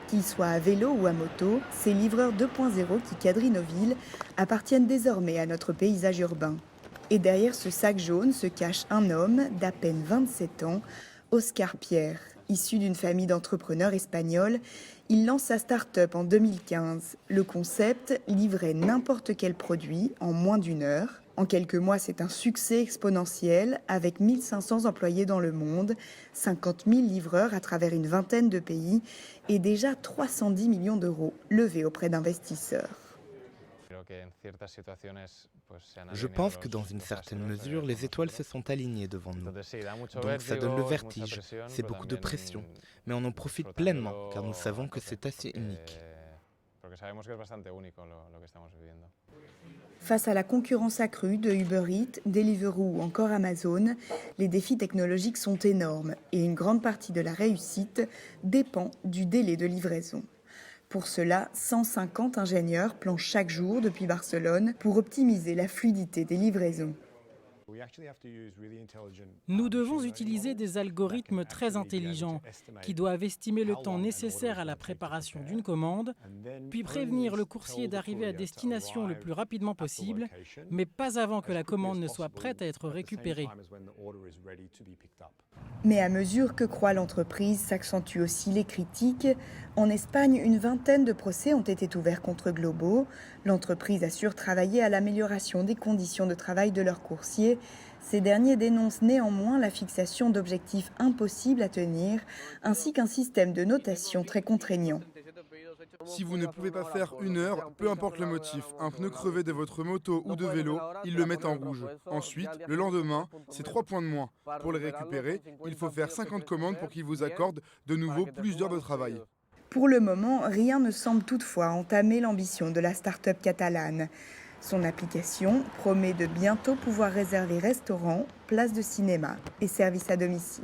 Qu'ils soient à vélo ou à moto, ces livreurs 2.0 qui quadrillent nos villes appartiennent désormais à notre paysage urbain. Et derrière ce sac jaune se cache un homme d'à peine 27 ans, Oscar Pierre. Issu d'une famille d'entrepreneurs espagnols, il lance sa start-up en 2015. Le concept, livrer n'importe quel produit en moins d'une heure. En quelques mois, c'est un succès exponentiel avec 1500 employés dans le monde, 50 000 livreurs à travers une vingtaine de pays et déjà 310 millions d'euros levés auprès d'investisseurs. Je pense que dans une certaine mesure, les étoiles se sont alignées devant nous. Donc ça donne le vertige, c'est beaucoup de pression. Mais on en profite pleinement, car nous savons que c'est assez unique. Face à la concurrence accrue de Uber Eats, Deliveroo ou encore Amazon, les défis technologiques sont énormes et une grande partie de la réussite dépend du délai de livraison. Pour cela, 150 ingénieurs planchent chaque jour depuis Barcelone pour optimiser la fluidité des livraisons. Nous devons utiliser des algorithmes très intelligents qui doivent estimer le temps nécessaire à la préparation d'une commande, puis prévenir le coursier d'arriver à destination le plus rapidement possible, mais pas avant que la commande ne soit prête à être récupérée. Mais à mesure que croît l'entreprise, s'accentuent aussi les critiques. En Espagne, une vingtaine de procès ont été ouverts contre Globo. L'entreprise assure travailler à l'amélioration des conditions de travail de leurs coursiers. Ces derniers dénoncent néanmoins la fixation d'objectifs impossibles à tenir, ainsi qu'un système de notation très contraignant. Si vous ne pouvez pas faire une heure, peu importe le motif, un pneu crevé de votre moto ou de vélo, ils le mettent en rouge. Ensuite, le lendemain, c'est 3 points de moins. Pour les récupérer, il faut faire 50 commandes pour qu'ils vous accordent de nouveau plus d'heures de travail. Pour le moment, rien ne semble toutefois entamer l'ambition de la start-up catalane. Son application promet de bientôt pouvoir réserver restaurants, places de cinéma et services à domicile.